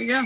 we go.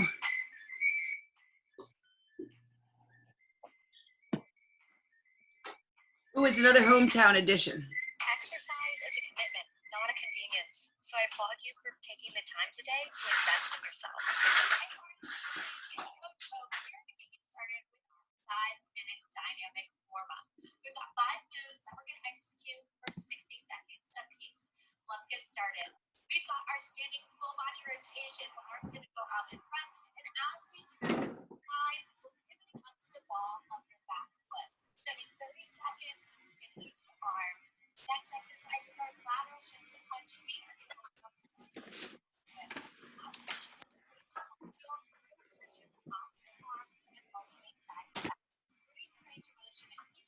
Ooh, it's another hometown edition. Exercise is a commitment, not a convenience. So I applaud you for taking the time today to invest in yourself. Hey, Orange, it's Coach O. We're going to get started with our 5-minute dynamic warm-up. We've got 5 moves that we're going to execute for 60 seconds apiece. Let's get started. We've got our standing full body rotation. The arm's going to go out in front, and as we turn to the side, we're pivoting onto the ball of your back foot. Setting 30 seconds in each arm. Next exercise is our lateral shift to punch feet.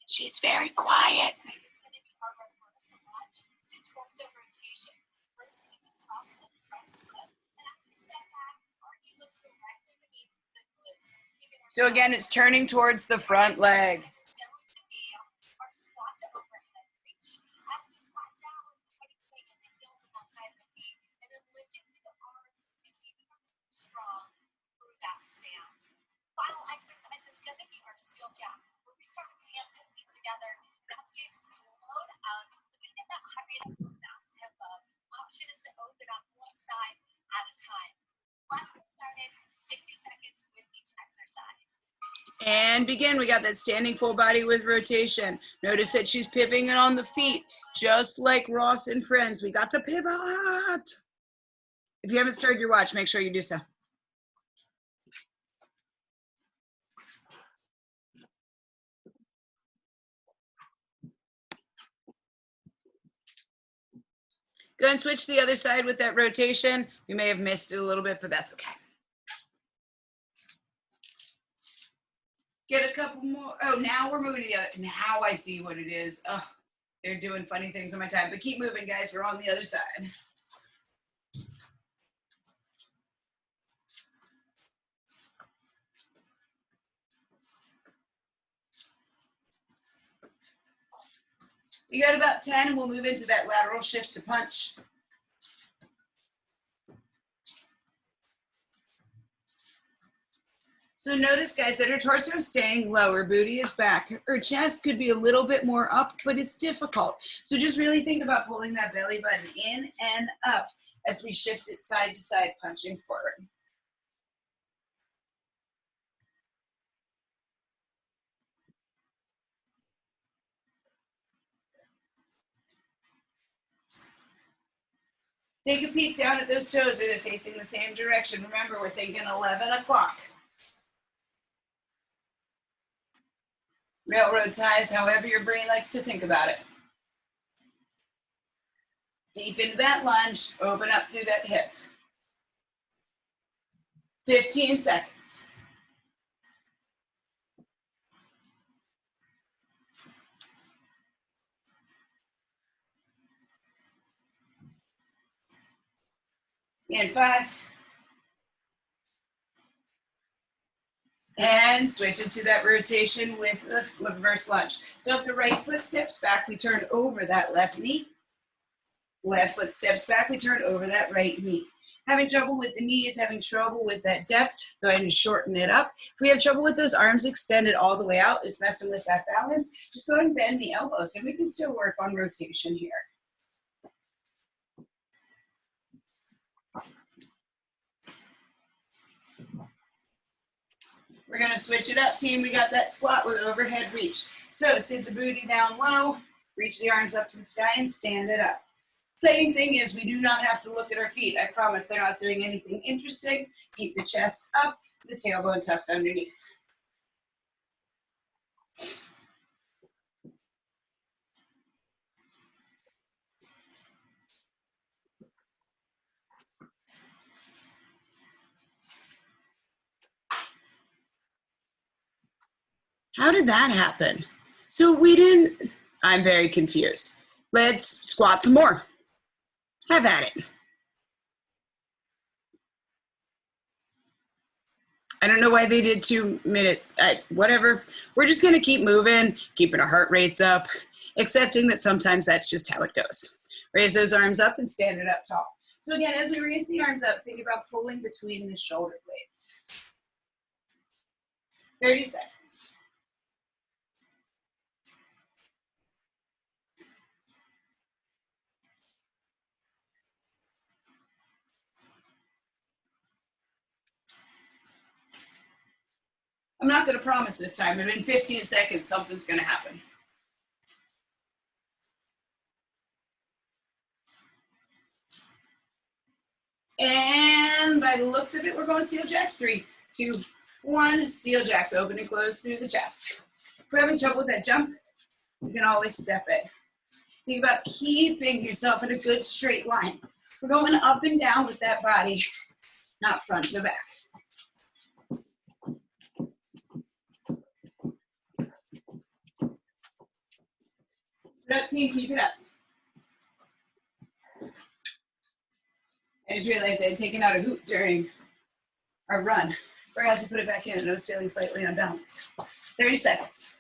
She's very quiet. It's going to be our reversal lunge to torso rotation. Rotating across the front foot. And as we step back, our heel is directly beneath the glutes. So again, it's turning towards the front leg. Our squats are overhead reach. As we squat down, we're putting in the heels of one side of the feet, and then lifting through the arms to keep strong through that stand. Final exercise is going to be our seal jump, where we start with hands and feet together. And as we explode out, we're going to get that heart rate up to a fast tempo. Option is to open up one side at a time. Let's get started. 60 seconds with each exercise. And begin. We got that standing full body with rotation. Notice that she's pivoting on the feet, just like Ross and Friends. We got to pivot. If you haven't started your watch, make sure you do so. Go ahead and switch to the other side with that rotation. We may have missed it a little bit, but that's okay. Get a couple more. Oh, now we're moving to the other. Now I see what it is. Oh, they're doing funny things on my time. But keep moving, guys. We're on the other side. We got about 10, and we'll move into that lateral shift to punch. So notice, guys, that her torso is staying low, her booty is back. Her chest could be a little bit more up, but it's difficult. So just really think about pulling that belly button in and up as we shift it side to side, punching forward. Take a peek down at those toes. Are they facing the same direction? Remember, we're thinking 11 o'clock. Railroad ties, however your brain likes to think about it. Deep into that lunge, open up through that hip. 15 seconds. And 5. And switch into that rotation with the reverse lunge. So if the right foot steps back, we turn over that left knee. Left foot steps back, we turn over that right knee. Having trouble with the knees, having trouble with that depth, go ahead and shorten it up. If we have trouble with those arms extended all the way out, it's messing with that balance, just go ahead and bend the elbows, and we can still work on rotation here. We're gonna switch it up, team. We got that squat with overhead reach. So sit the booty down low, reach the arms up to the sky and stand it up. Exciting thing is we do not have to look at our feet. I promise they're not doing anything interesting. Keep the chest up, the tailbone tucked underneath. How did that happen? So we didn't, I'm very confused. Let's squat some more. Have at it. I don't know why they did 2 minutes, whatever. We're just gonna keep moving, keeping our heart rates up, accepting that sometimes that's just how it goes. Raise those arms up and stand it up tall. So again, as we raise the arms up, think about pulling between the shoulder blades. 30 seconds. I'm not going to promise this time, but in 15 seconds, something's going to happen. And by the looks of it, we're going steel jacks. 3, 2, 1. Steel jacks open and close through the chest. If we're having trouble with that jump, you can always step it. Think about keeping yourself in a good straight line. We're going up and down with that body, not front to back. Good up, team, keep it up. I just realized I had taken out a hoop during our run. Forgot to put it back in and I was feeling slightly unbalanced. 30 seconds.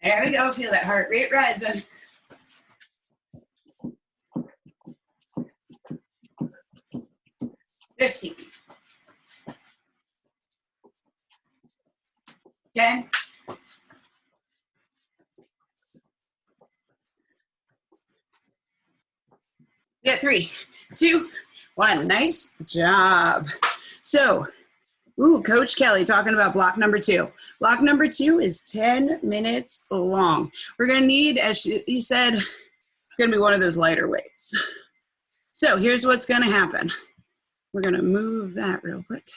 There we go, feel that heart rate rising. 15. 10. 3, 2, 1. Nice job. So, Coach Kelly talking about block number 2. Block number 2 is 10 minutes long. We're going to need, as he said, it's going to be one of those lighter weights. So here's what's going to happen. We're going to move that real quick.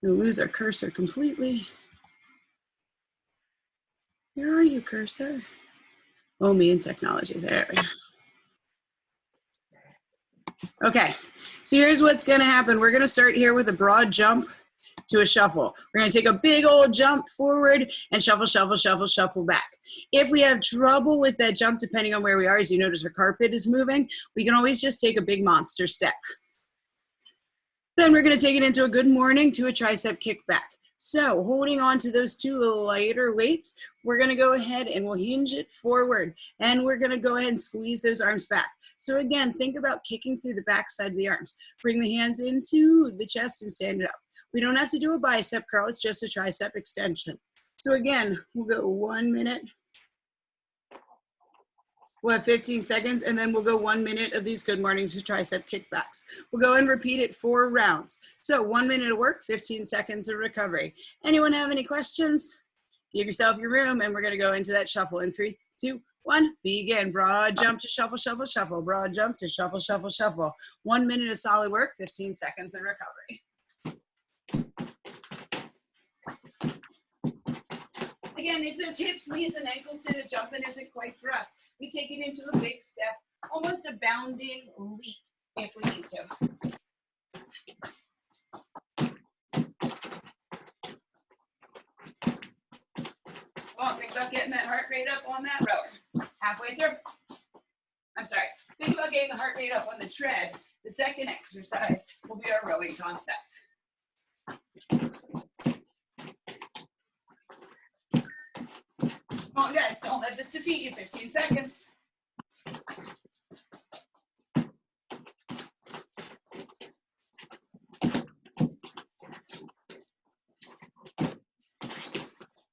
We'll lose our cursor completely. Where are you, cursor? Oh, me and technology. There we go. Okay, so here's what's going to happen. We're going to start here with a broad jump to a shuffle. We're going to take a big old jump forward and shuffle, shuffle, shuffle, shuffle back. If we have trouble with that jump, depending on where we are, as you notice our carpet is moving, we can always just take a big monster step. Then we're going to take it into a good morning to a tricep kick back. So holding on to those 2 lighter weights, we're going to go ahead and we'll hinge it forward. And we're going to go ahead and squeeze those arms back. So again, think about kicking through the back side of the arms. Bring the hands into the chest and stand it up. We don't have to do a bicep curl. It's just a tricep extension. So again, we'll go 1 minute. We'll have 15 seconds, and then we'll go 1 minute of these good mornings to tricep kickbacks. We'll go and repeat it 4 rounds. So 1 minute of work, 15 seconds of recovery. Anyone have any questions? Give yourself your room, and we're going to go into that shuffle in 3, 2, 1. Begin. Broad jump to shuffle, shuffle, shuffle. Broad jump to shuffle, shuffle, shuffle. 1 minute of solid work, 15 seconds of recovery. Again, if those hips, knees, and ankles sit, a jumping isn't quite for us. We take it into a big step, almost a bounding leap if we need to. Well, think about getting that heart rate up on that rower. Halfway through. I'm sorry. Think about getting the heart rate up on the tread. The second exercise will be our rowing concept. Come on, guys, don't let this defeat you. 15 seconds.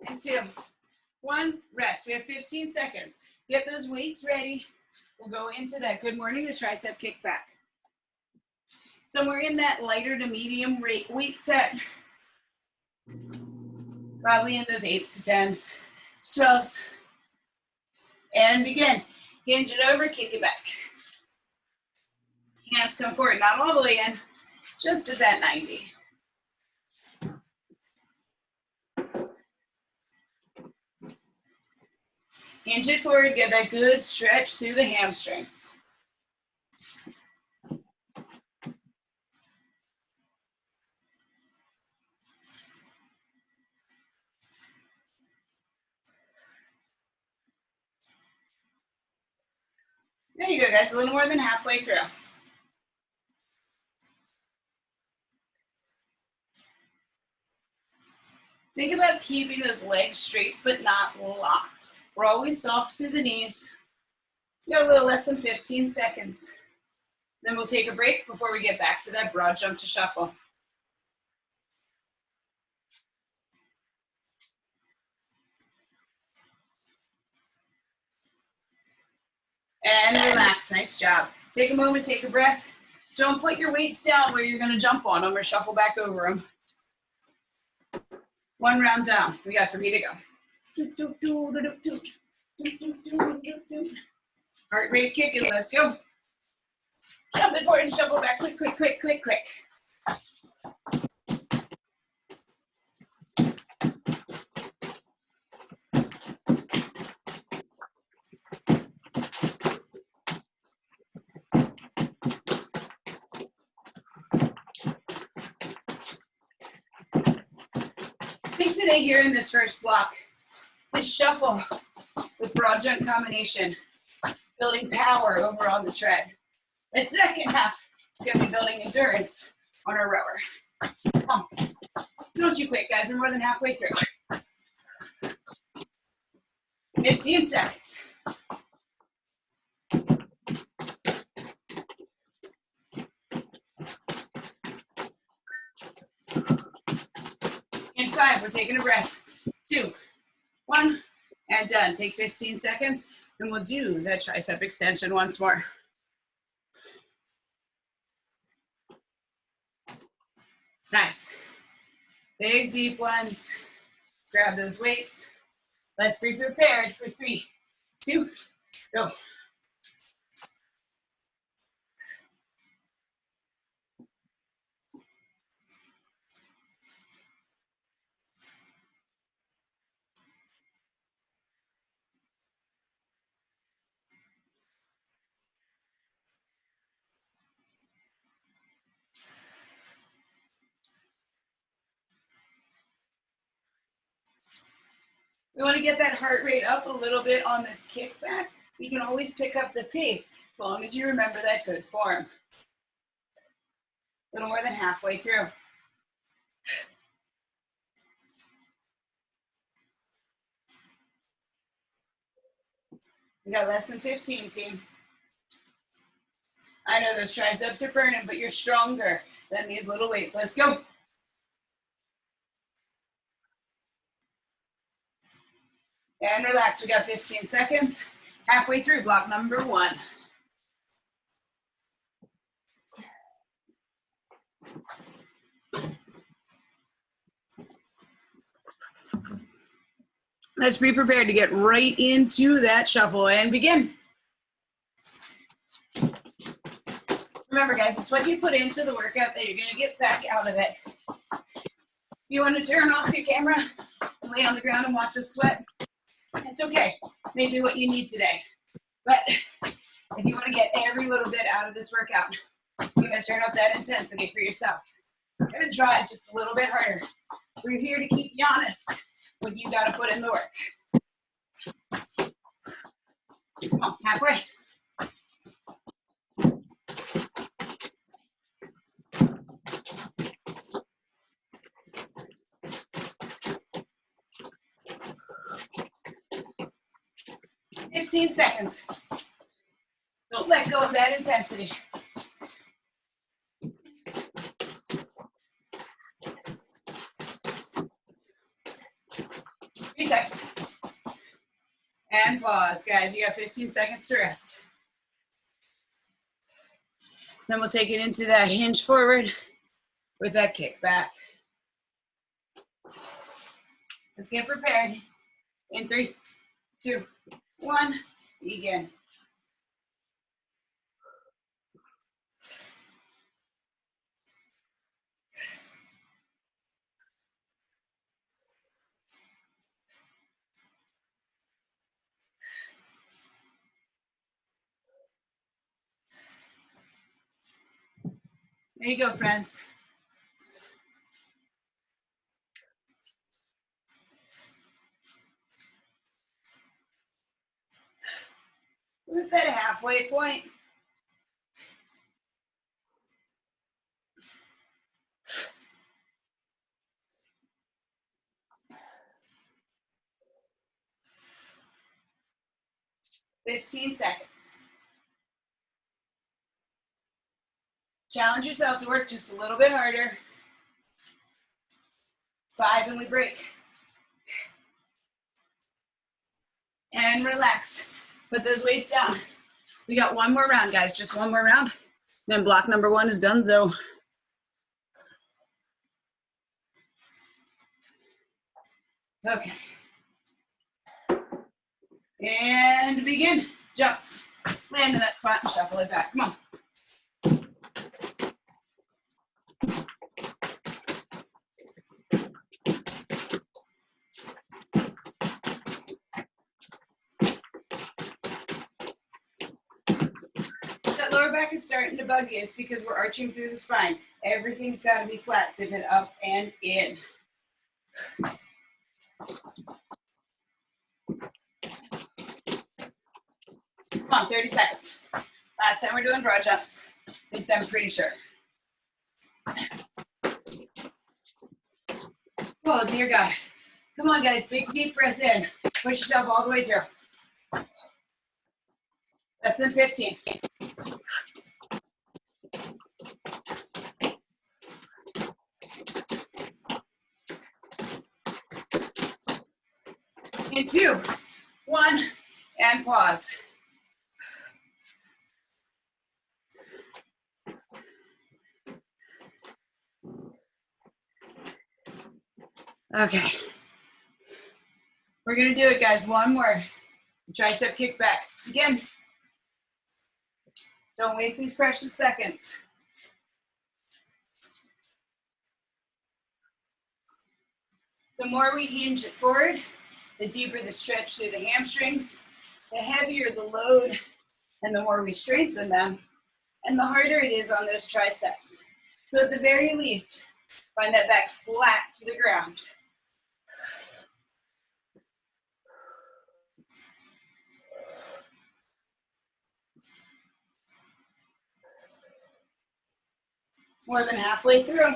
And 2, 1, rest. We have 15 seconds. Get those weights ready. We'll go into that good morning to tricep kick back. Somewhere in that lighter to medium weight set. Probably in those 8s to 10s, 12s. And begin. Hinge it over, kick it back. Hands come forward, not all the way in, just at that 90. Hinge it forward, get that good stretch through the hamstrings. There you go, guys, a little more than halfway through. Think about keeping those legs straight but not locked. We're always soft through the knees. We got a little less than 15 seconds. Then we'll take a break before we get back to that broad jump to shuffle. And relax, nice job. Take a moment, take a breath. Don't put your weights down where you're gonna jump on them or shuffle back over them. One round down, we got 3 to go. Heart rate kicking, let's go. Jump it forward and shuffle back, quick, quick, quick, quick, quick. Think today here in this first block, this shuffle with broad jump combination, building power over on the tread. The second half, it's gonna be building endurance on our rower. Come on. Don't you quit, guys, we're more than halfway through. 15 seconds. In 5, we're taking a breath. 2, 1, and done. Take 15 seconds, and we'll do that tricep extension once more. Nice. Big, deep ones. Grab those weights. Let's be prepared for 3, 2, go. We want to get that heart rate up a little bit on this kickback. You can always pick up the pace as long as you remember that good form. A little more than halfway through. We got less than 15, team. I know those triceps are burning, but you're stronger than these little weights. Let's go. And relax, we got 15 seconds. Halfway through block number 1. Let's be prepared to get right into that shuffle and begin. Remember, guys, it's what you put into the workout that you're gonna get back out of it. You wanna turn off your camera and lay on the ground and watch us sweat? It's okay, maybe what you need today. But if you wanna get every little bit out of this workout, you're gonna turn up that intensity for yourself. You're gonna drive just a little bit harder. We're here to keep you honest when you gotta put in the work. Come on, halfway. "15 seconds. Don't let go of that intensity. Three seconds. And pause, guys. You got 15 seconds to rest. Then we'll take it into that hinge forward with that kick back. Let's get prepared. In 3, 2, 1, begin. There you go, friends. We're at that halfway point. 15 seconds. Challenge yourself to work just a little bit harder. 5 and we break. And relax. Put those weights down. We got one more round, guys, just one more round. Then block number 1 is done, so. Okay. And begin. Jump. Land in that spot and shuffle it back. Come on. That lower back is starting to bug you. It's because we're arching through the spine. Everything's got to be flat. Zip it up and in. Come on, 30 seconds. Last time we're doing broad jumps. This time I'm pretty sure. Oh, dear God. Come on, guys. Big, deep breath in. Push yourself all the way through. Less than 15. And 2, 1, and pause. Okay. We're going to do it, guys. One more. Tricep kick back. Again. Don't waste these precious seconds. The more we hinge it forward, the deeper the stretch through the hamstrings, the heavier the load, and the more we strengthen them, and the harder it is on those triceps. So at the very least, find that back flat to the ground. More than halfway through.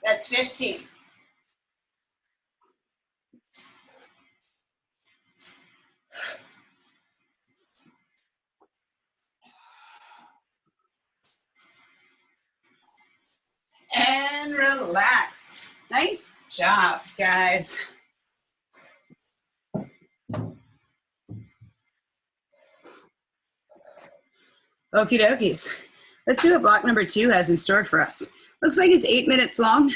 That's 15. And relax. Nice job, guys. Okie dokies. Let's see what block number 2 has in store for us. Looks like it's 8 minutes long.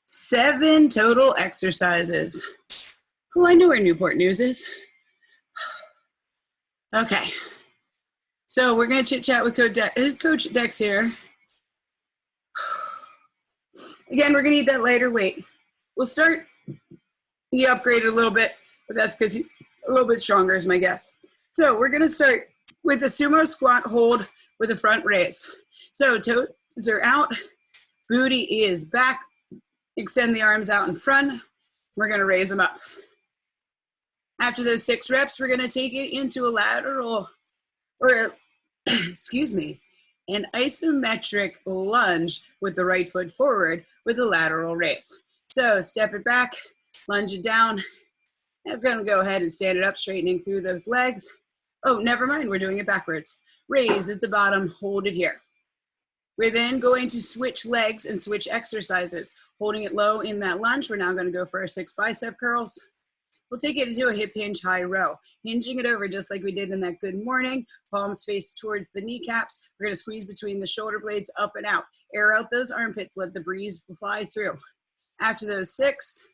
7 total exercises. Oh, I know where Newport News is. Okay. So we're going to chit chat with Coach Dex here. Again, we're going to need that lighter weight. We'll start, he upgraded a little bit, but that's because he's a little bit stronger is my guess. So we're going to start with a sumo squat hold with a front raise. So toes are out, booty is back, extend the arms out in front. We're going to raise them up. After those 6 reps, we're going to take it into a lateral, or excuse me, an isometric lunge with the right foot forward with a lateral raise. So step it back, lunge it down. I'm going to go ahead and stand it up, straightening through those legs. Oh, never mind, we're doing it backwards. Raise at the bottom, hold it here. We're then going to switch legs and switch exercises. Holding it low in that lunge, we're now going to go for our 6 bicep curls. We'll take it into a hip hinge high row, hinging it over just like we did in that good morning. Palms face towards the kneecaps. We're going to squeeze between the shoulder blades up and out. Air out those armpits, let the breeze fly through. After those 6,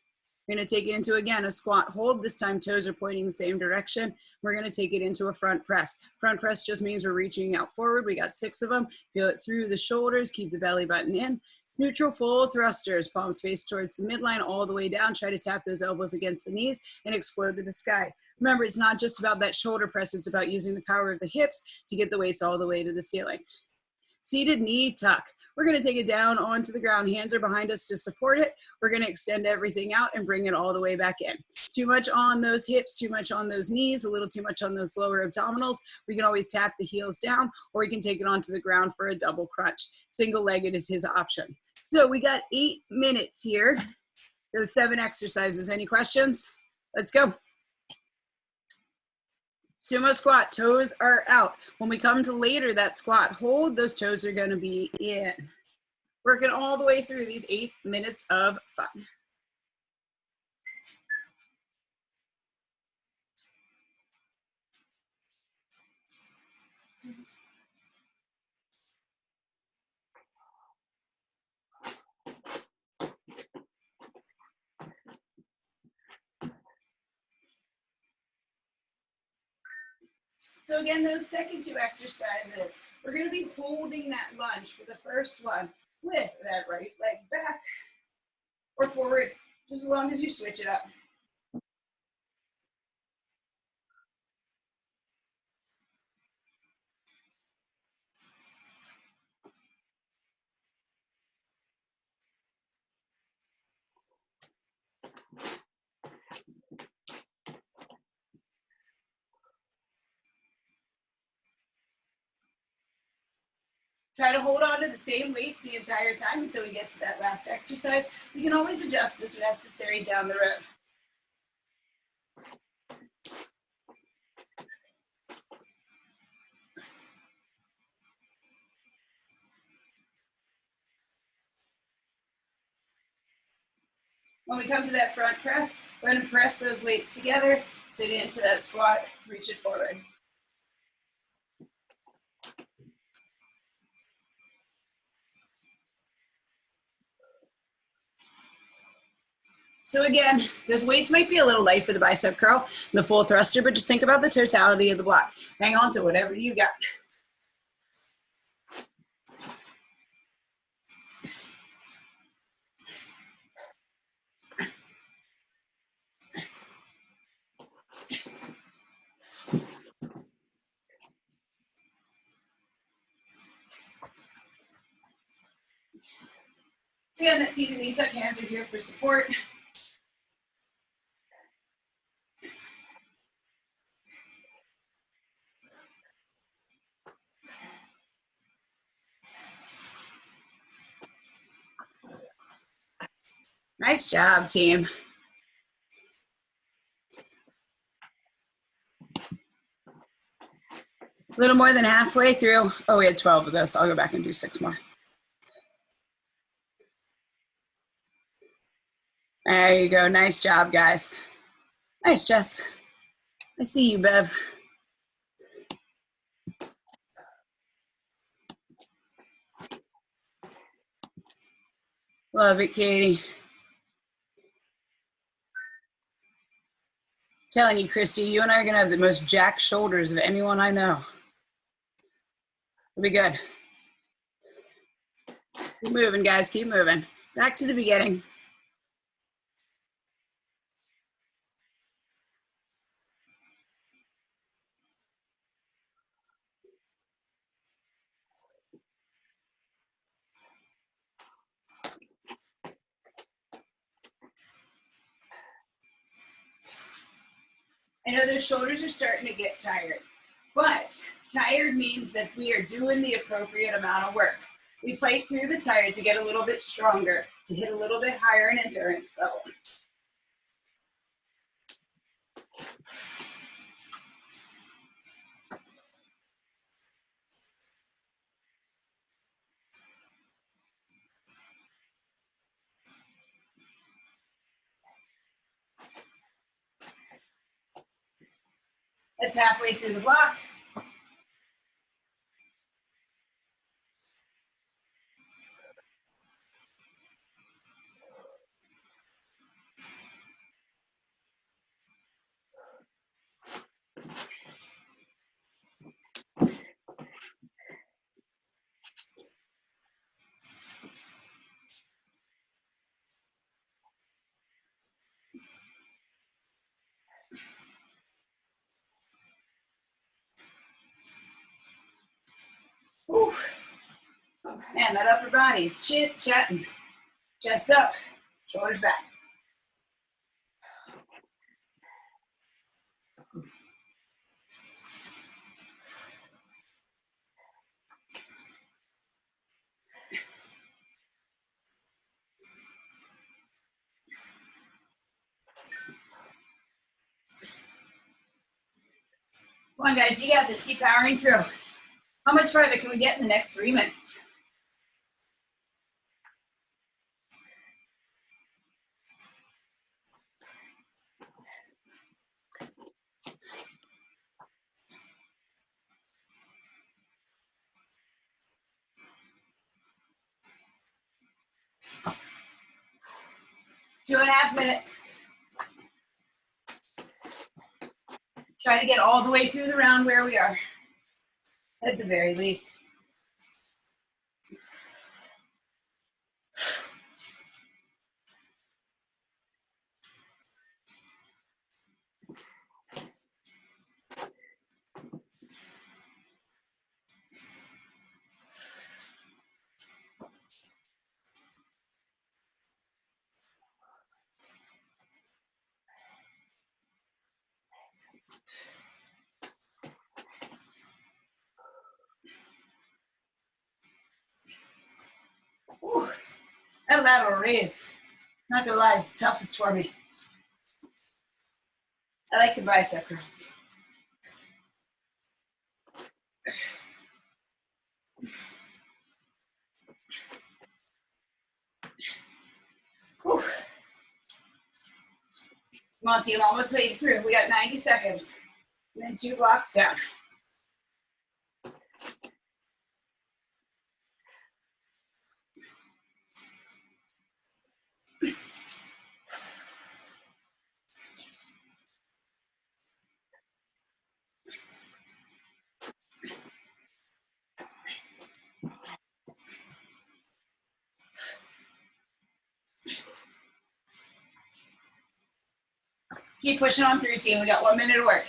we're going to take it into, again, a squat hold. This time toes are pointing the same direction. We're going to take it into a front press. Front press just means we're reaching out forward. We got 6 of them. Feel it through the shoulders. Keep the belly button in. Neutral full thrusters, palms face towards the midline all the way down. Try to tap those elbows against the knees and explode to the sky. Remember, it's not just about that shoulder press. It's about using the power of the hips to get the weights all the way to the ceiling. Seated knee tuck. We're going to take it down onto the ground. Hands are behind us to support it. We're going to extend everything out and bring it all the way back in. Too much on those hips, too much on those knees, a little too much on those lower abdominals. We can always tap the heels down, or we can take it onto the ground for a double crunch. Single-legged is his option. So we got 8 minutes here. Those 7 exercises. Any questions? Let's go. Sumo squat, toes are out. When we come to later that squat hold, those toes are going to be in. Working all the way through these 8 minutes of fun. So again, those second 2 exercises, we're going to be holding that lunge for the first one with that right leg back or forward, just as long as you switch it up. Try to hold on to the same weights the entire time until we get to that last exercise. We can always adjust as necessary down the road. When we come to that front press, we're going to press those weights together, sit into that squat, reach it forward. So again, those weights might be a little light for the bicep curl, the full thruster, but just think about the totality of the block. Hang on to whatever you got. So again, that seated knee tuck hands are here for support. Nice job, team. A little more than halfway through. Oh, we had 12 of those, so I'll go back and do 6 more. There you go. Nice job, guys. Nice, Jess. I see you, Bev. Love it, Katie. Telling you, Christy, you and I are going to have the most jacked shoulders of anyone I know. It'll be good. Keep moving, guys. Keep moving. Back to the beginning. I know their shoulders are starting to get tired, but tired means that we are doing the appropriate amount of work. We fight through the tired to get a little bit stronger, to hit a little bit higher in endurance level. That's halfway through the block. Ooh. Man, that upper body's chit-chatting. Chest up, shoulders back. Come on, guys, you got this. Keep powering through. How much farther can we get in the next 3 minutes? Two and a half minutes. Try to get all the way through the round where we are, at the very least. Ooh, that lateral raise, not gonna lie, is the toughest for me. I like the bicep curls. Whew. Come on, team, almost made it through. We got 90 seconds, and then 2 blocks down. Keep pushing on through, team. We got 1 minute to work.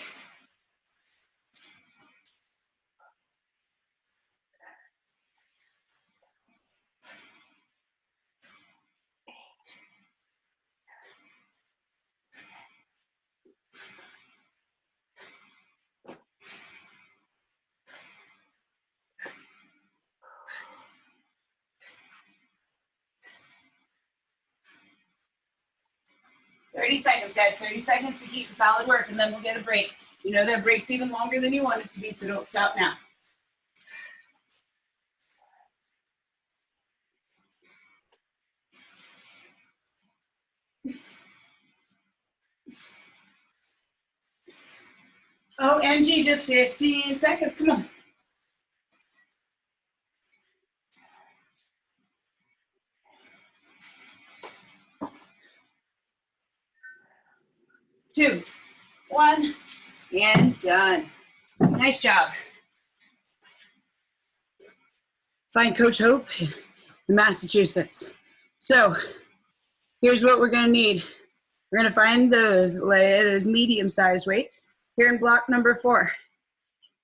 30 seconds, guys. 30 seconds to keep solid work, and then we'll get a break. You know that break's even longer than you want it to be, so don't stop now. OMG, just 15 seconds. Come on. Two, one, and done. Nice job. Find Coach Hope in Massachusetts. So here's what we're gonna need. We're gonna find those medium-sized weights here in block number 4.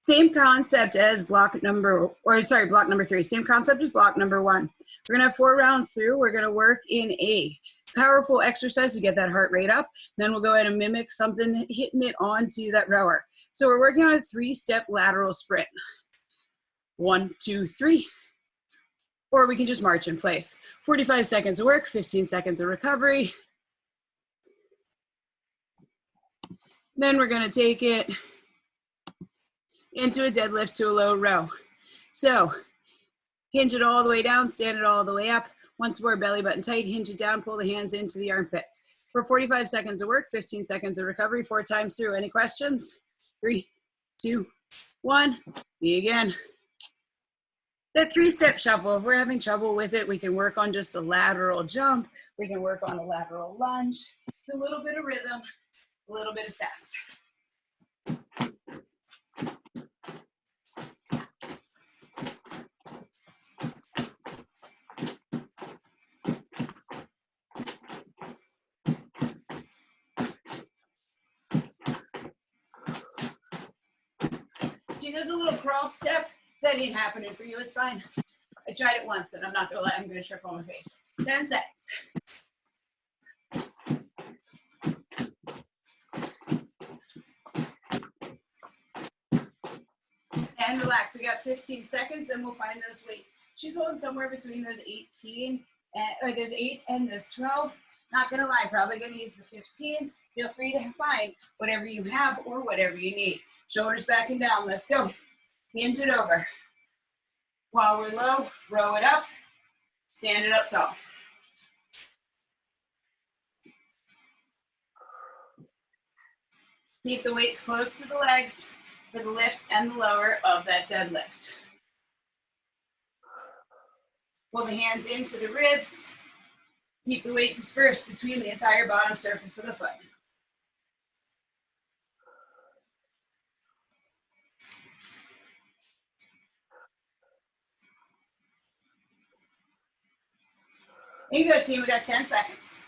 Same concept as block number 3. Same concept as block number 1. We're gonna have 4 rounds through. We're gonna work in a powerful exercise to get that heart rate up. Then we'll go ahead and mimic something, hitting it onto that rower. So we're working on a 3-step lateral sprint. 1, 2, 3. Or we can just march in place. 45 seconds of work, 15 seconds of recovery. Then we're gonna take it into a deadlift to a low row. So hinge it all the way down, stand it all the way up. Once more, belly button tight, hinge it down, pull the hands into the armpits. For 45 seconds of work, 15 seconds of recovery, 4 times through. Any questions? 3, 2, 1, begin. That 3-step shuffle, if we're having trouble with it, we can work on just a lateral jump. We can work on a lateral lunge. It's a little bit of rhythm, a little bit of sass. See, there's a little crawl step. That ain't happening for you, it's fine. I tried it once and I'm not gonna lie, I'm gonna trip on my face. 10 seconds. And relax, we got 15 seconds and we'll find those weights. She's holding somewhere between those 18 and, or those 8 and those 12. Not gonna lie, probably gonna use the 15s. Feel free to find whatever you have or whatever you need. Shoulders back and down, let's go. Hinge it over. While we're low, row it up, stand it up tall. Keep the weights close to the legs for the lift and the lower of that deadlift. Pull the hands into the ribs. Keep the weight dispersed between the entire bottom surface of the foot. There you go, team. We got 10 seconds.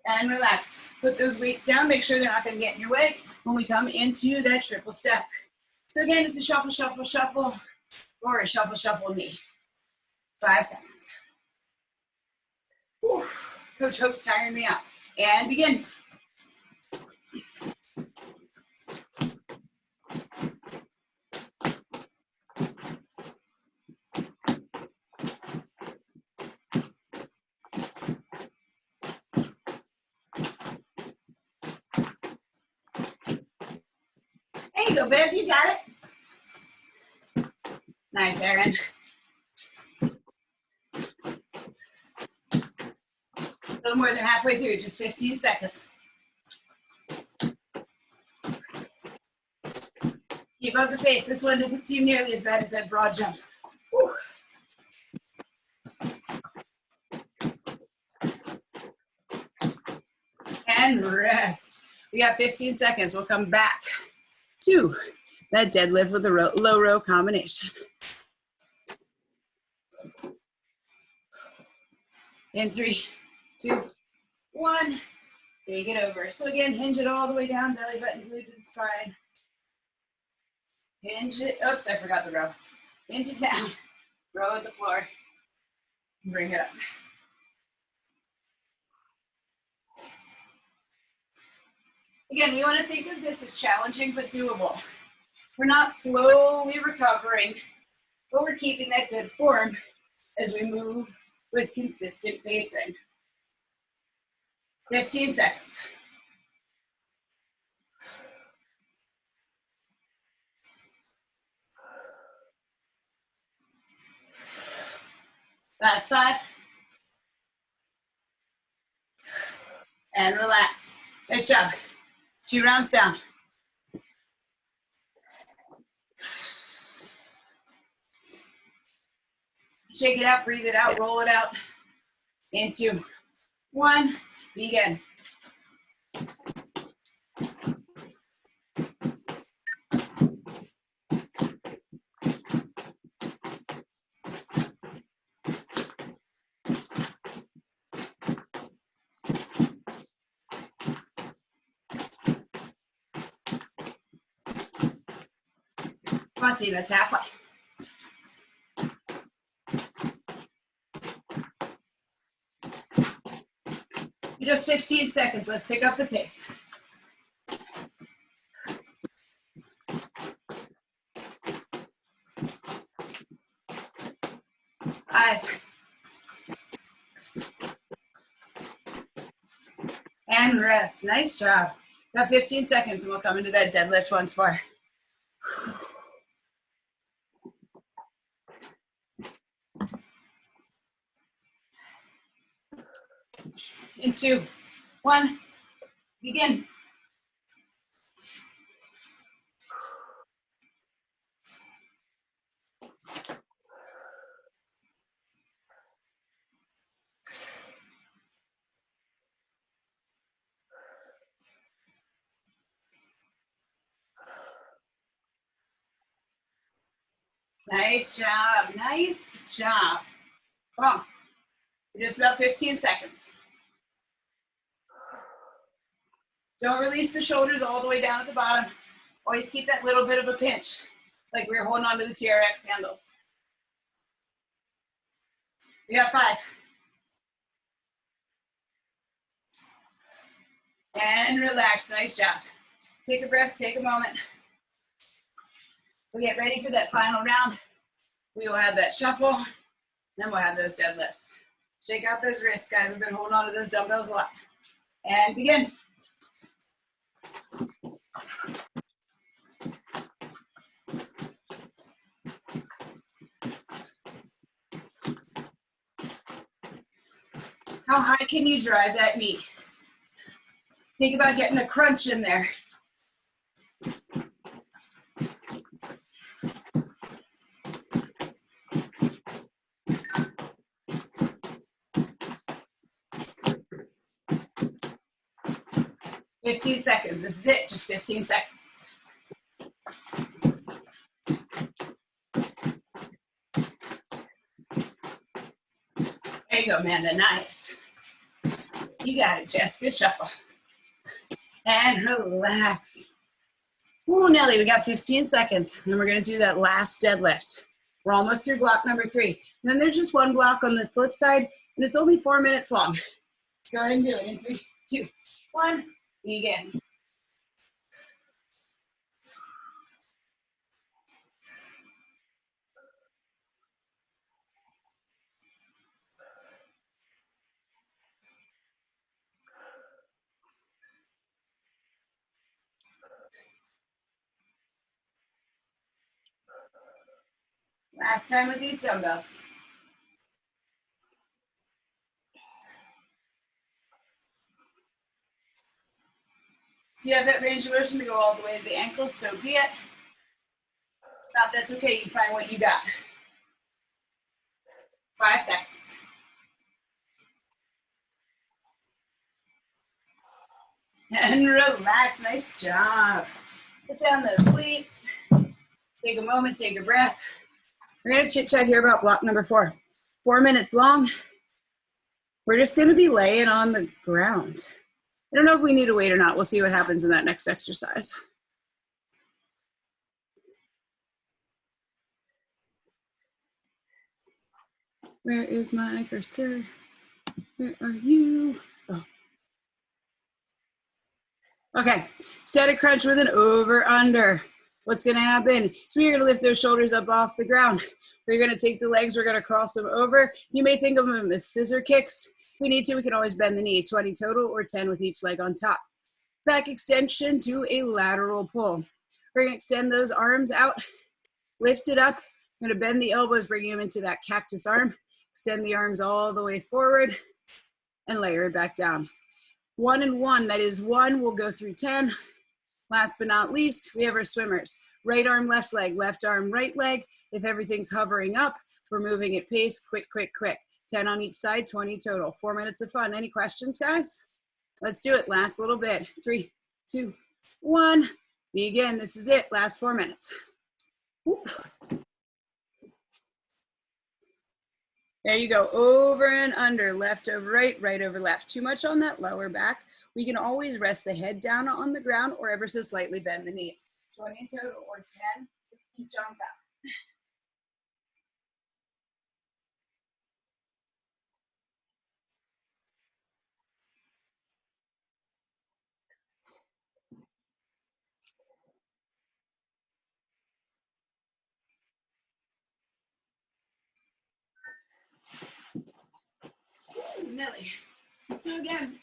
And relax. Put those weights down. Make sure they're not going to get in your way when we come into that triple step. So again, it's a shuffle, shuffle, shuffle, or a shuffle, shuffle knee. 5 seconds. Whew. Coach Hope's tiring me out. And begin. There you go, Bev. You got it. Nice, Erin. A little more than halfway through, just 15 seconds. Keep up the pace. This one doesn't seem nearly as bad as that broad jump. Whew. And rest. We got 15 seconds. We'll come back to that deadlift with the low row combination. In 3, 2, 1. Take it over. So again, hinge it all the way down, belly button glued to the spine. Hinge it. Oops, I forgot the row. Hinge it down. Row at the floor. Bring it up. Again, we want to think of this as challenging but doable. We're not slowly recovering, but we're keeping that good form as we move with consistent pacing. 15 seconds. Last 5. And relax. Nice job. 2 rounds down. Shake it out, breathe it out, roll it out. In 2, 1, begin. Come on, team, that's halfway. Just 15 seconds, let's pick up the pace. 5. And rest, nice job. Got 15 seconds and we'll come into that deadlift once more. In 2, 1, begin. Nice job, nice job. Come on, just about 15 seconds. Don't release the shoulders all the way down at the bottom. Always keep that little bit of a pinch, like we were holding on to the TRX handles. We got 5. And relax, nice job. Take a breath, take a moment. We'll get ready for that final round We will have that shuffle, then we'll have those deadlifts. Shake out those wrists, guys. We've been holding on to those dumbbells a lot. And begin. How high can you drive that knee? Think about getting a crunch in there. "15 seconds. This is it. Just 15 seconds. There you go, Amanda. Nice. You got it, Jess. Good shuffle. And relax. Ooh, Nelly, we got 15 seconds. And we're going to do that last deadlift. We're almost through block number 3. And then there's just one block on the flip side, and it's only 4 minutes long. Let's go ahead and do it in 3, 2, 1. Begin. Last time with these dumbbells. If you have that range of motion to go all the way to the ankles, so be it. If not, that's okay. You find what you got. 5 seconds. And relax. Nice job. Put down those weights. Take a moment, take a breath. We're going to chit chat here about block number 4. 4 minutes long. We're just going to be laying on the ground. I don't know if we need a weight or not. We'll see what happens in that next exercise. Where is my cursor? Where are you? Oh. Okay, static crunch with an over under. What's gonna happen? So you're gonna lift those shoulders up off the ground. We're gonna take the legs, we're gonna cross them over. You may think of them as scissor kicks. If we need to, we can always bend the knee, 20 total or 10 with each leg on top. Back extension to a lateral pull. We're gonna extend those arms out, lift it up. We're gonna bend the elbows, bringing them into that cactus arm. Extend the arms all the way forward and layer it back down. 1 and 1, that is 1, we'll go through 10. Last but not least, we have our swimmers. Right arm, left leg, left arm, right leg. If everything's hovering up, we're moving at pace, quick, quick, quick. 10 on each side, 20 total. 4 minutes of fun. Any questions, guys? Let's do it. Last little bit. 3, 2, 1. Begin. This is it. Last 4 minutes. Whoop. There you go. Over and under, left over right, right over left. Too much on that lower back. We can always rest the head down on the ground or ever so slightly bend the knees. 20 total or 10 each on top. Millie. So again,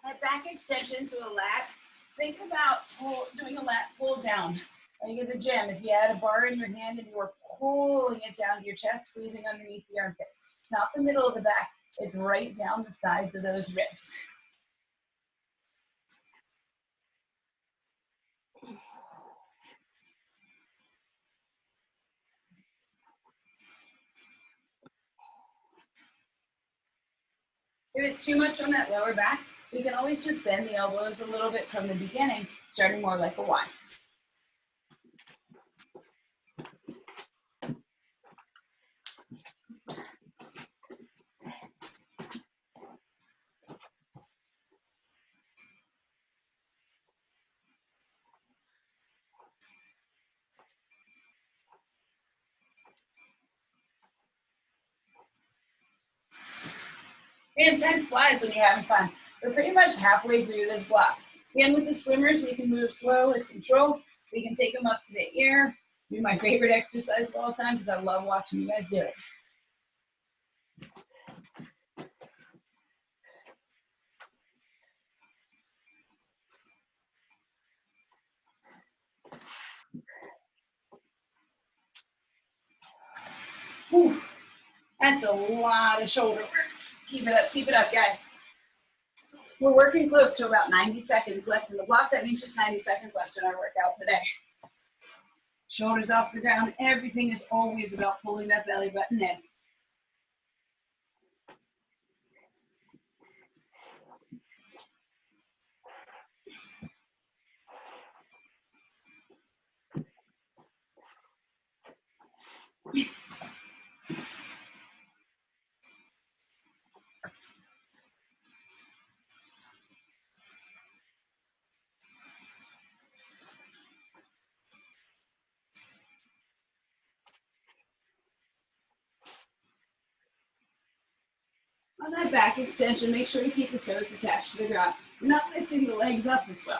our back extension to a lat, think about doing a lat pull down. Like at the gym, if you had a bar in your hand and you were pulling it down to your chest, squeezing underneath the armpits. It's not the middle of the back, it's right down the sides of those ribs. If it's too much on that lower back, we can always just bend the elbows a little bit from the beginning, starting more like a Y. Man, time flies when you're having fun. We're pretty much halfway through this block. Again, with the swimmers, we can move slow with control. We can take them up to the ear. Be my favorite exercise of all time because I love watching you guys do it. Whew. That's a lot of shoulder work. Keep it up, guys. We're working close to about 90 seconds left in the block. That means just 90 seconds left in our workout today. Shoulders off the ground. Everything is always about pulling that belly button in. On that back extension, make sure you keep the toes attached to the ground. You're not lifting the legs up as well.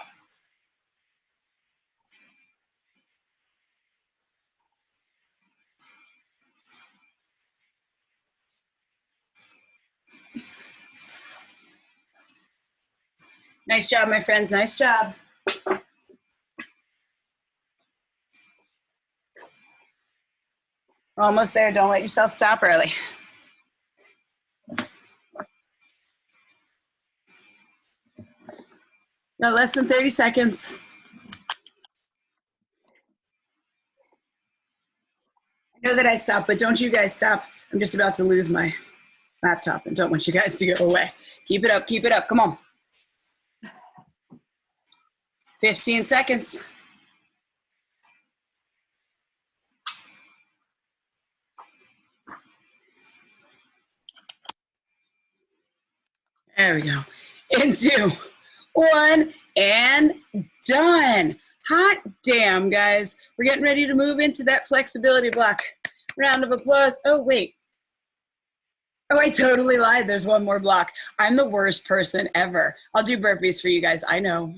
Nice job, my friends. Nice job. We're almost there. Don't let yourself stop early. No, less than 30 seconds. I know that I stopped, but don't you guys stop. I'm just about to lose my laptop and don't want you guys to go away. Keep it up. Keep it up. Come on. 15 seconds. There we go. In 2, 1, and done. Hot damn, guys. We're getting ready to move into that flexibility block. Round of applause. Oh, wait. Oh, I totally lied. There's one more block. I'm the worst person ever. I'll do burpees for you guys. I know.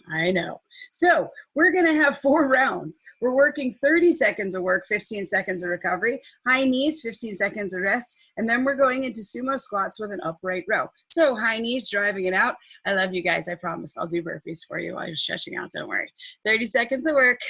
So we're going to have 4 rounds. We're working 30 seconds of work, 15 seconds of recovery, high knees, 15 seconds of rest, and then we're going into sumo squats with an upright row. So high knees, driving it out. I love you guys. I promise I'll do burpees for you while you're stretching out. Don't worry. 30 seconds of work.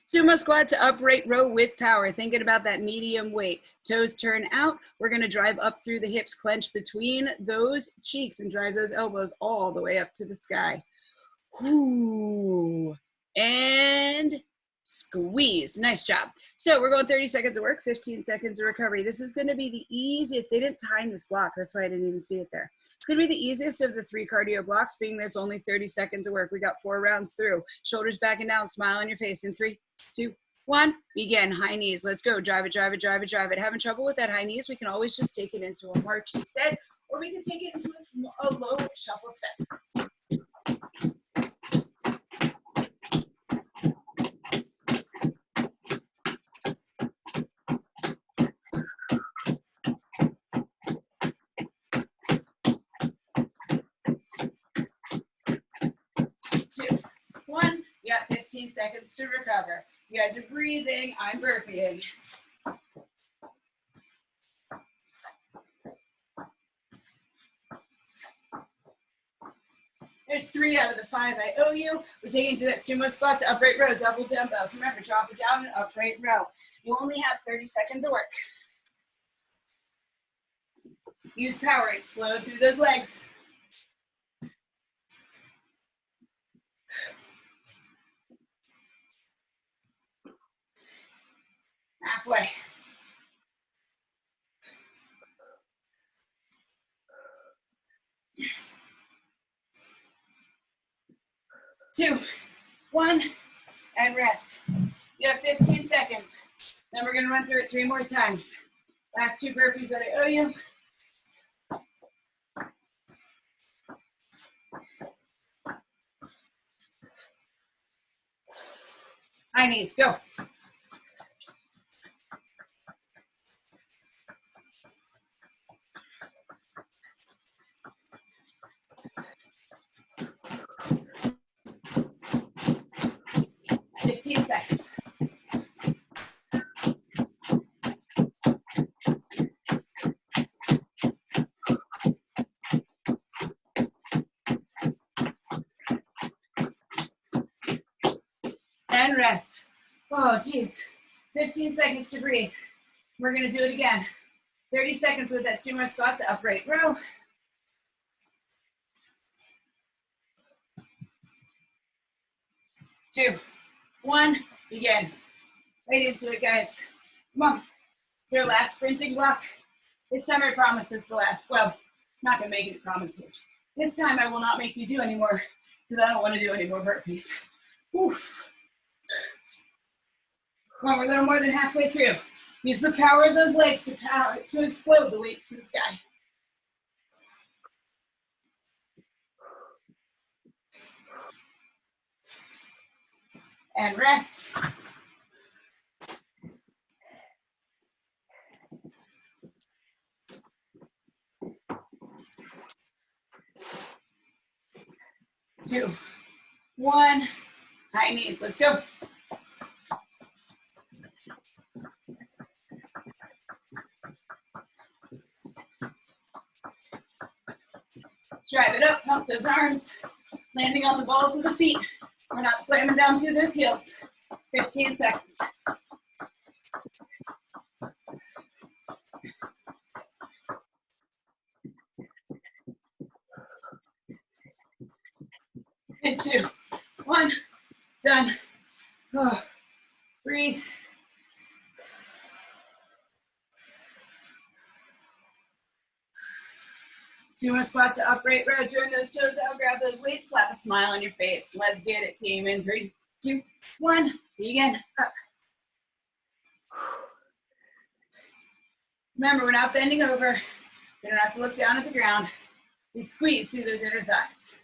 Sumo squat to upright row with power. Thinking about that medium weight. Toes turn out. We're going to drive up through the hips, clench between those cheeks and drive those elbows all the way up to the sky. Ooh. And squeeze. Nice job. So we're going 30 seconds of work, 15 seconds of recovery. This is going to be the easiest. They didn't time this block. That's why I didn't even see it there. It's going to be the easiest of the 3 cardio blocks, being there's only 30 seconds of work. We got 4 rounds through. Shoulders back and down, smile on your face in 3, 2, 1. Begin. High knees. Let's go. Drive it, drive it, drive it, drive it. Having trouble with that high knees? We can always just take it into a march instead, or we can take it into a low shuffle step. 2, 1. You got 15 seconds to recover. You guys are breathing. I'm burping. There's 3 out of the 5 I owe you. We're taking to that sumo squat to upright row, double dumbbells. Remember, drop it down and upright row. You only have 30 seconds of work. Use power, explode through those legs. Halfway. 2, 1, and rest. You have 15 seconds. Then we're gonna run through it 3 more times. Last 2 burpees that I owe you. High knees, go. rest. Oh, geez. 15 seconds to breathe. We're gonna do it again. 30 seconds with that sumo squat to upright row. 2, 1, begin. Right into it, guys. Come on. It's our last sprinting block. This time I promise it's the last. Well, I'm not gonna make any promises. This time I will not make you do anymore because I don't want to do any more burpees. Oof. Come on, we're a little more than halfway through. Use the power of those legs to explode the weights to the sky. And rest. Two, one, high knees, let's go. Drive it up, pump those arms, landing on the balls of the feet. We're not slamming down through those heels. 15 seconds. And 2, 1, done. Oh, breathe. Sumo squat to upright row. Turn those toes out, grab those weights, slap a smile on your face. Let's get it, team. In 3, 2, 1, begin. Up. Remember, we're not bending over. We don't have to look down at the ground. We squeeze through those inner thighs.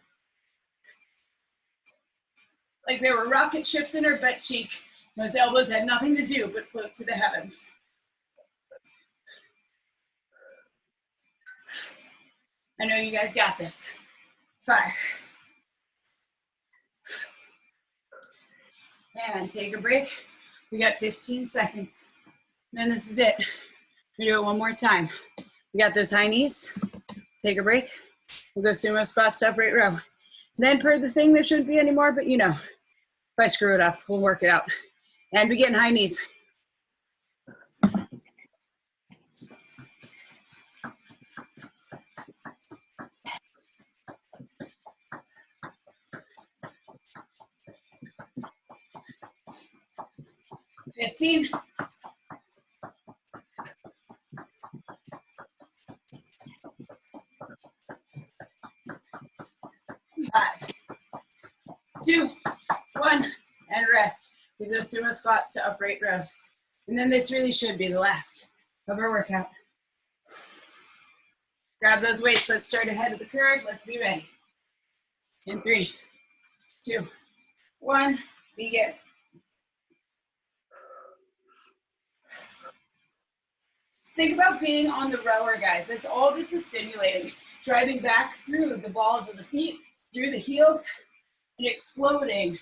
Like there were rocket ships in her butt cheek. Those elbows had nothing to do but float to the heavens. I know you guys got this. 5. And take a break. We got 15 seconds. Then this is it. We do it one more time. We got those high knees. Take a break. We'll go sumo squats to upright row. Then per the thing, there shouldn't be any more, but you know, if I screw it up, we'll work it out. And begin high knees. $15. 5, 2, 1, and rest. We do sumo squats to upright rows. And then this really should be the last of our workout. Grab those weights. Let's start ahead of the curve. Let's be ready. In 3, 2, 1, begin. Think about being on the rower, guys. That's all this is simulating. Driving back through the balls of the feet, through the heels, and exploding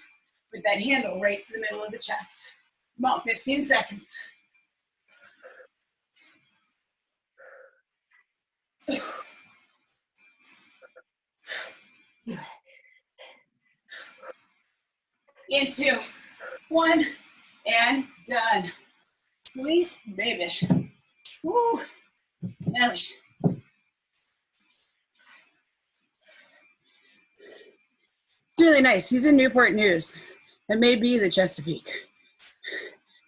with that handle right to the middle of the chest. Come on, 15 seconds. In 2, 1, and done. Sweet baby. Woo, Nelly. It's really nice. He's in Newport News. That may be the Chesapeake.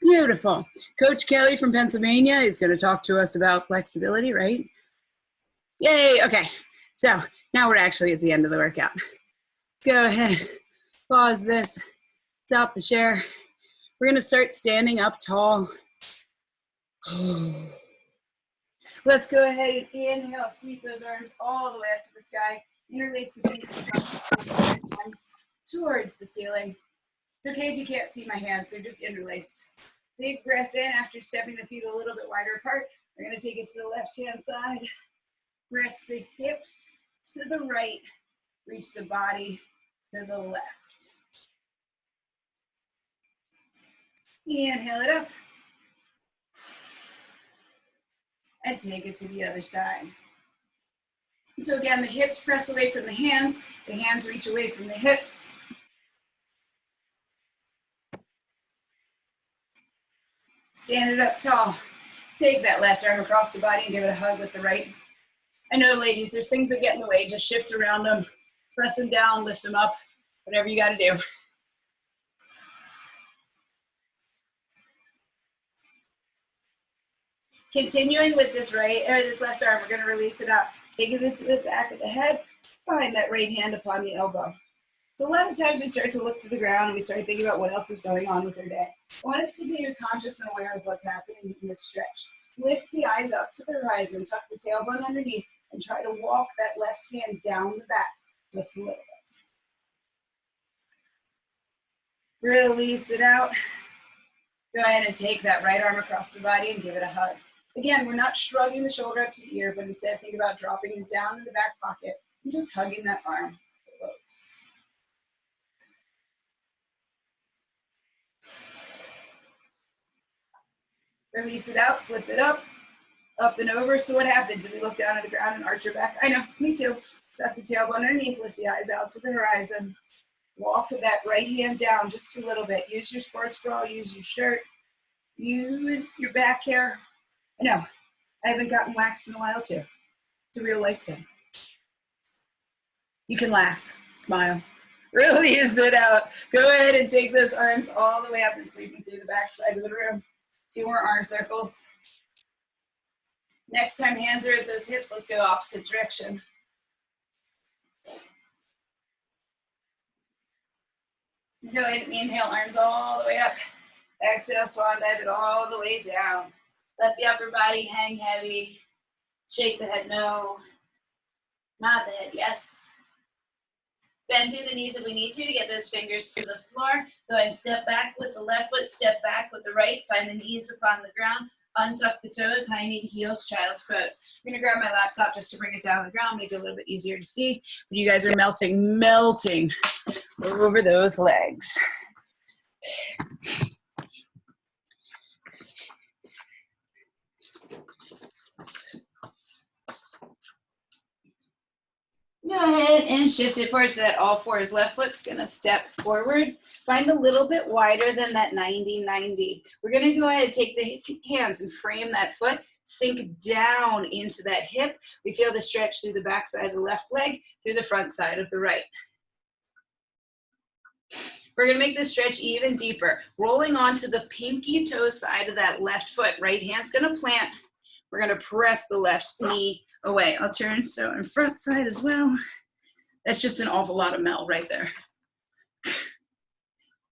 Beautiful. Coach Kelly from Pennsylvania is going to talk to us about flexibility, right? Yay, okay. So now we're actually at the end of the workout. Go ahead, pause this, stop the share. We're going to start standing up tall. Let's go ahead and inhale, sweep those arms all the way up to the sky. Interlace the hands towards the ceiling. It's okay if you can't see my hands, they're just interlaced. Big breath in after stepping the feet a little bit wider apart. We're gonna take it to the left-hand side. Press the hips to the right. Reach the body to the left. Inhale it up. And take it to the other side. So again, the hips press away from the hands reach away from the hips. Stand it up tall. Take that left arm across the body and give it a hug with the right. I know, ladies, there's things that get in the way. Just shift around them, press them down, lift them up, whatever you got to do. Continuing with this this left arm, we're going to release it up. Taking it to the back of the head, find that right hand upon the elbow. So a lot of times we start to look to the ground and we start thinking about what else is going on with our day. I want us to be conscious and aware of what's happening in this stretch. Lift the eyes up to the horizon, tuck the tailbone underneath, and try to walk that left hand down the back just a little bit. Release it out. Go ahead and take that right arm across the body and give it a hug. Again, we're not shrugging the shoulder up to the ear, but instead think about dropping it down in the back pocket and just hugging that arm close. Release it out, flip it up and over. So what happens if we look down at the ground and arch your back? I know, me too. Tuck the tailbone underneath, lift the eyes out to the horizon. Walk that right hand down just a little bit. Use your sports bra, use your shirt, use your back hair. I know, I haven't gotten waxed in a while too. It's a real life thing. You can laugh, smile, release it out. Go ahead and take those arms all the way up and sweep them through the back side of the room. 2 more arm circles. Next time hands are at those hips, let's go opposite direction. Go ahead and inhale, arms all the way up. Exhale, swan dive it all the way down. Let the upper body hang heavy. Shake the head no. Nod the head yes. Bend through the knees if we need to get those fingers to the floor. Go ahead and step back with the left foot, step back with the right. Find the knees upon the ground. Untuck the toes, high knee heels, child's pose. I'm gonna grab my laptop just to bring it down to the ground, make it a little bit easier to see. But you guys are melting over those legs. Go ahead and shift it forward so that all fours. Left foot's gonna step forward. Find a little bit wider than that 90-90. We're gonna go ahead and take the hands and frame that foot, sink down into that hip. We feel the stretch through the back side of the left leg, through the front side of the right. We're gonna make this stretch even deeper. Rolling onto the pinky toe side of that left foot. Right hand's gonna plant. We're gonna press the left knee away. I'll turn so in front side as well. That's just an awful lot of mel right there.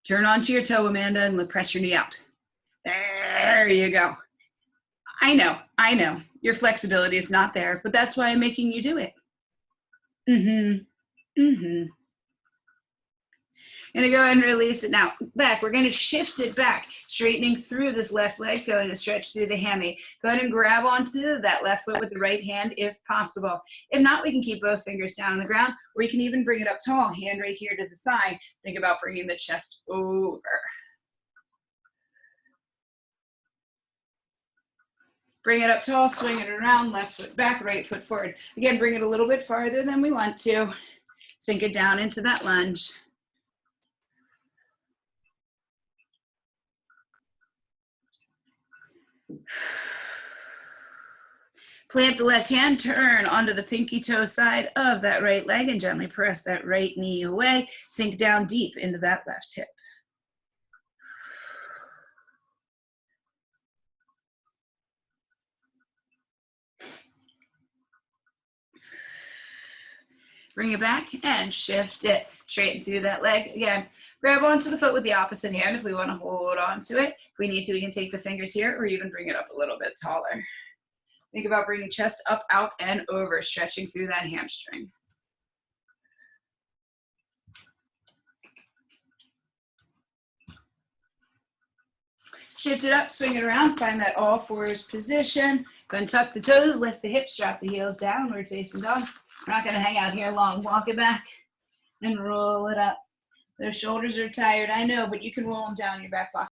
Turn onto your toe, Amanda, and press your knee out. There you go. I know. Your flexibility is not there, but that's why I'm making you do it. I'm gonna go ahead and release it now. Back, we're gonna shift it back, straightening through this left leg, feeling the stretch through the hammy. Go ahead and grab onto that left foot with the right hand if possible. If not, we can keep both fingers down on the ground, or you can even bring it up tall, hand right here to the thigh. Think about bringing the chest over. Bring it up tall, swing it around, left foot back, right foot forward. Again, bring it a little bit farther than we want to. Sink it down into that lunge. Plant the left hand, turn onto the pinky toe side of that right leg and gently press that right knee away. Sink down deep into that left hip. Bring it back and shift it. Straighten through that leg. Again, grab onto the foot with the opposite hand if we want to hold on to it. If we need to, we can take the fingers here or even bring it up a little bit taller. Think about bringing chest up, out, and over, stretching through that hamstring. Shift it up, swing it around, find that all fours position. Go and tuck the toes, lift the hips, drop the heels downward facing dog. We're not gonna hang out here long. Walk it back and roll it up. Those shoulders are tired, I know, but you can roll them down in your back pocket.